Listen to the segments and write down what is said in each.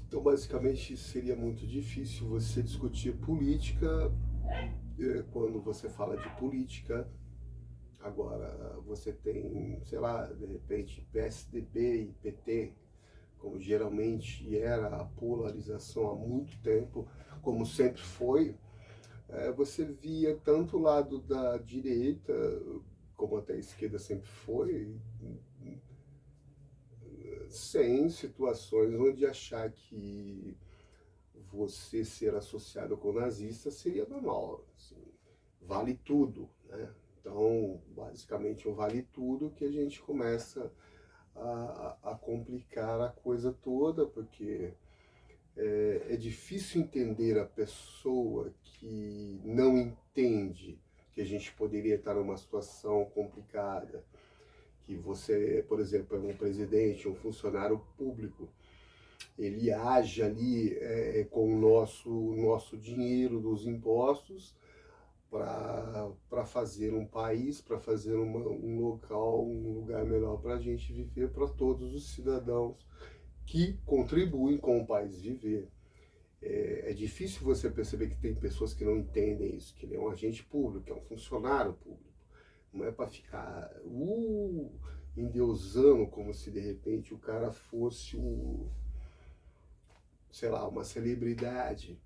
Então, basicamente, seria muito difícil você discutir política quando você fala de política. Agora, você tem, sei lá, de repente, PSDB e PT, como geralmente era a polarização há muito tempo, como sempre foi. Você via tanto o lado da direita, como até a esquerda sempre foi, sem situações onde achar que você ser associado com nazista seria normal. Assim, vale tudo, né? Então, basicamente, um vale tudo que a gente começa a complicar a coisa toda, porque é difícil entender a pessoa que não entende que a gente poderia estar numa situação complicada, que você, por exemplo, é um presidente, um funcionário público, ele age ali com o nosso dinheiro dos impostos para fazer um país, para fazer um local, um lugar melhor para a gente viver, para todos os cidadãos que contribuem com o país viver. É difícil você perceber que tem pessoas que não entendem isso, que ele é um agente público, que é um funcionário público. Não é para ficar endeusando como se de repente o cara fosse sei lá, uma celebridade.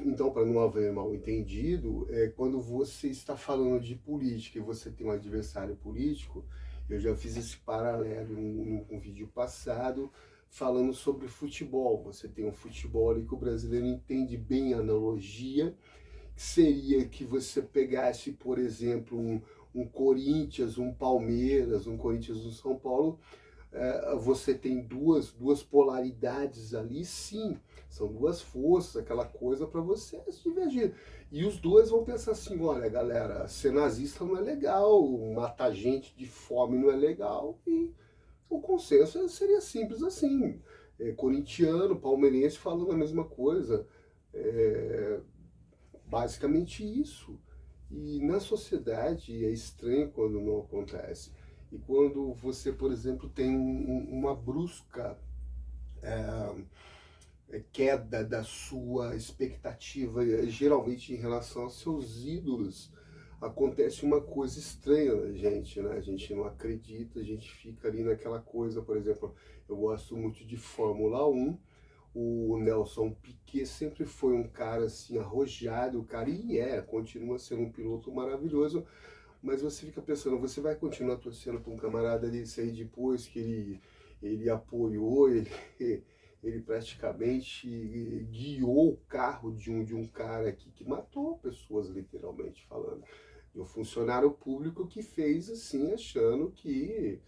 Então, para não haver mal entendido, quando você está falando de política e você tem um adversário político, eu já fiz esse paralelo em um vídeo passado, falando sobre futebol. Você tem um futebol ali que o brasileiro entende bem a analogia, que seria que você pegasse, por exemplo, um Corinthians, um Palmeiras, um Corinthians, um São Paulo, você tem duas polaridades ali, sim, são duas forças, aquela coisa para você se divergir. E os dois vão pensar assim: olha, galera, ser nazista não é legal, matar gente de fome não é legal, e o consenso seria simples assim. Corintiano, palmeirense falando a mesma coisa. É, basicamente isso. E na sociedade é estranho quando não acontece. E quando você, por exemplo, tem uma brusca queda da sua expectativa, geralmente em relação aos seus ídolos, acontece uma coisa estranha na gente, né? A gente não acredita, a gente fica ali naquela coisa, por exemplo, eu gosto muito de Fórmula 1, o Nelson Piquet sempre foi um cara assim arrojado, o cara continua sendo um piloto maravilhoso, mas você fica pensando, você vai continuar torcendo para um camarada desse aí depois que ele apoiou, ele praticamente guiou o carro de um cara aqui que matou pessoas, literalmente falando. De um funcionário público que fez assim, achando que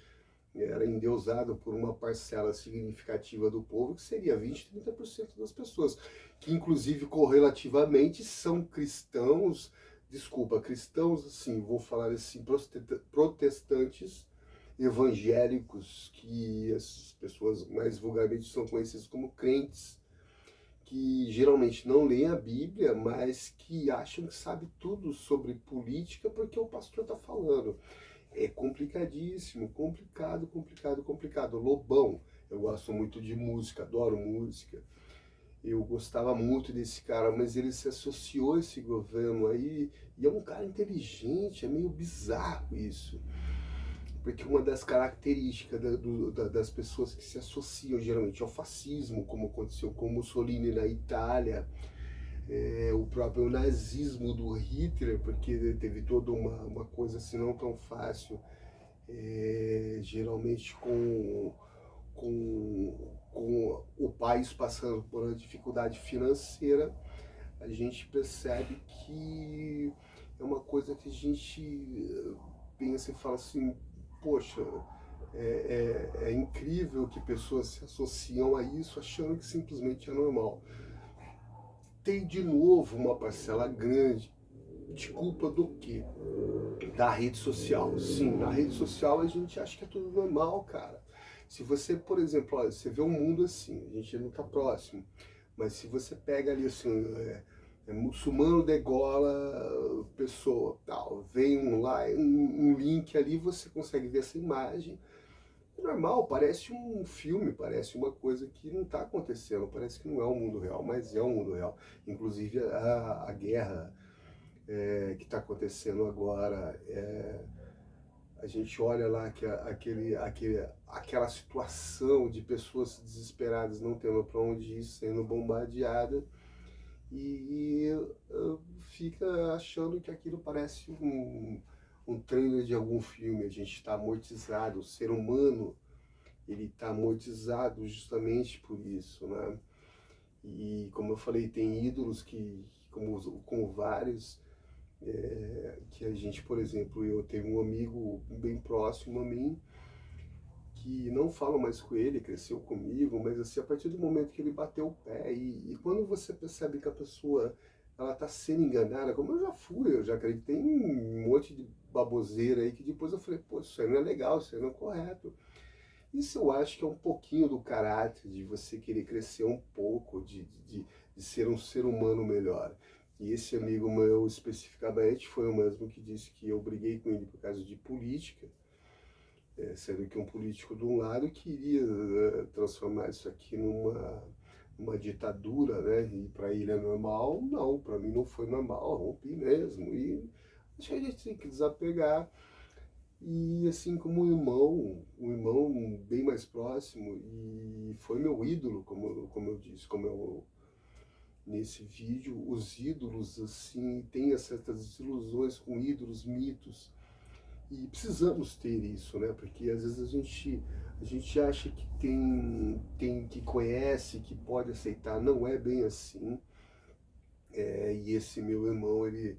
era endeusado por uma parcela significativa do povo, que seria 20, 30% das pessoas, que inclusive correlativamente são cristãos, desculpa, cristãos, assim, vou falar assim, protestantes evangélicos, que as pessoas mais vulgarmente são conhecidas como crentes, que geralmente não leem a Bíblia, mas que acham que sabe tudo sobre política porque o pastor está falando. É complicadíssimo, complicado, complicado, complicado. Lobão, eu gosto muito de música, adoro música. Eu gostava muito desse cara, mas ele se associou a esse governo aí, e é um cara inteligente, é meio bizarro isso. Porque uma das características das pessoas que se associam geralmente ao fascismo, como aconteceu com Mussolini na Itália, o próprio nazismo do Hitler, porque teve toda uma coisa assim não tão fácil, geralmente com o país passando por uma dificuldade financeira, a gente percebe que é uma coisa que a gente pensa e fala assim: poxa, é incrível que pessoas se associam a isso achando que simplesmente é normal. Tem de novo uma parcela grande de culpa do quê? Da rede social. Sim, na rede social a gente acha que é tudo normal, cara. Se você, por exemplo, olha, você vê um mundo assim, a gente não está próximo, mas se você pega ali assim, muçulmano degola pessoa, tal, vem um link ali, você consegue ver essa imagem, É normal, parece um filme, parece uma coisa que não está acontecendo, parece que não é o mundo real, mas é o mundo real. Inclusive a guerra que está acontecendo agora, a gente olha lá que aquela situação de pessoas desesperadas não tendo para onde ir, sendo bombardeada, e fica achando que aquilo parece um trailer de algum filme. A gente está amortizado, o ser humano ele está amortizado justamente por isso, né? E como eu falei, tem ídolos como vários, que a gente, por exemplo, eu tenho um amigo bem próximo a mim, que não falo mais com ele, cresceu comigo, mas assim, a partir do momento que ele bateu o pé, e quando você percebe que a pessoa ela está sendo enganada, como eu já fui, eu já acreditei em um monte de baboseira aí, que depois eu falei, pô, isso aí não é legal, isso aí não é correto. Isso eu acho que é um pouquinho do caráter, de você querer crescer um pouco, de ser um ser humano melhor. E esse amigo meu especificamente foi o mesmo que disse que eu briguei com ele por causa de política, sendo que um político de um lado queria transformar isso aqui numa ditadura, né? E para ele é normal. Não, para mim não foi normal, rompi mesmo. E acho que a gente tem que desapegar. E assim como um irmão bem mais próximo, e foi meu ídolo, como eu disse, nesse vídeo, os ídolos, assim, têm certas desilusões com ídolos, mitos, e precisamos ter isso, né? Porque às vezes a gente acha que que conhece, que pode aceitar, não é bem assim. E esse meu irmão, ele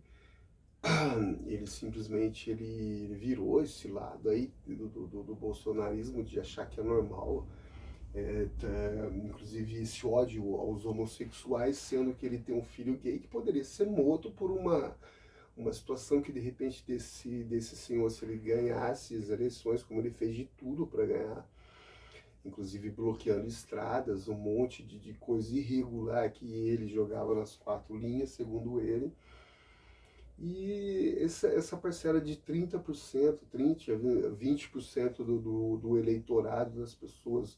simplesmente ele virou esse lado aí do bolsonarismo, de achar que é normal, inclusive esse ódio aos homossexuais, sendo que ele tem um filho gay que poderia ser morto por uma situação que de repente desse senhor, se ele ganhasse as eleições, como ele fez de tudo para ganhar, inclusive bloqueando estradas, um monte de coisa irregular que ele jogava nas quatro linhas, segundo ele. E essa parcela de 30%, 30% a 20% do eleitorado das pessoas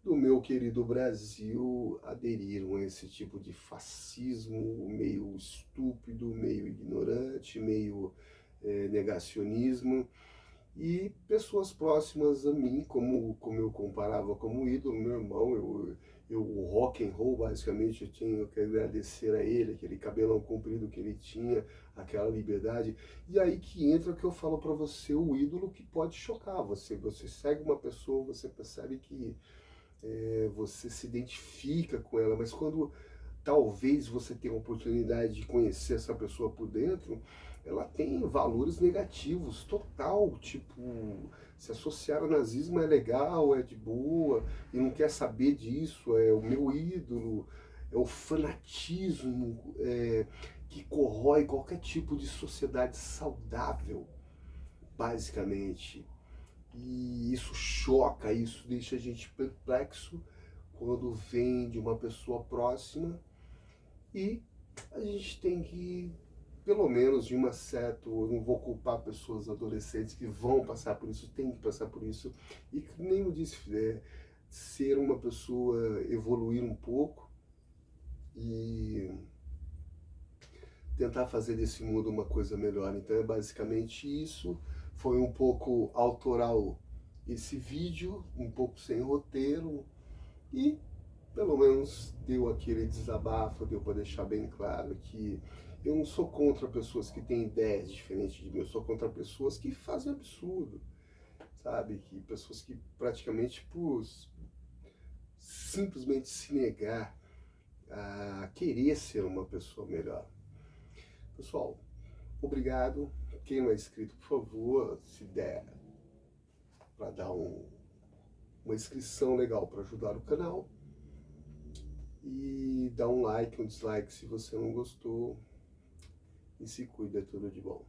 do meu querido Brasil aderiram a esse tipo de fascismo meio estúpido, meio ignorante, meio negacionismo. E pessoas próximas a mim, como eu comparava como ídolo, meu irmão, o rock and roll, basicamente, eu tinha que agradecer a ele, aquele cabelão comprido que ele tinha, aquela liberdade. E aí que entra o que eu falo para você, o ídolo que pode chocar você. Você segue uma pessoa, você percebe que você se identifica com ela, mas quando talvez você tenha a oportunidade de conhecer essa pessoa por dentro, ela tem valores negativos total, tipo, se associar ao nazismo é legal, é de boa, e não quer saber disso, é o meu ídolo, é o fanatismo que corrói qualquer tipo de sociedade saudável, basicamente. E isso choca, isso deixa a gente perplexo quando vem de uma pessoa próxima, e a gente tem que, pelo menos de uma certa, eu não vou culpar pessoas adolescentes que vão passar por isso, tem que passar por isso, e que nem eu disse, ser uma pessoa, evoluir um pouco e tentar fazer desse mundo uma coisa melhor. Então é basicamente isso, foi um pouco autoral esse vídeo, um pouco sem roteiro, e pelo menos deu aquele desabafo, deu para deixar bem claro que eu não sou contra pessoas que têm ideias diferentes de mim, eu sou contra pessoas que fazem absurdo, sabe? Que pessoas que praticamente por simplesmente se negar a querer ser uma pessoa melhor. Pessoal, obrigado. Quem não é inscrito, por favor, se der para dar uma inscrição legal para ajudar o canal. E dá um like, um dislike se você não gostou. E se cuida, tudo de bom.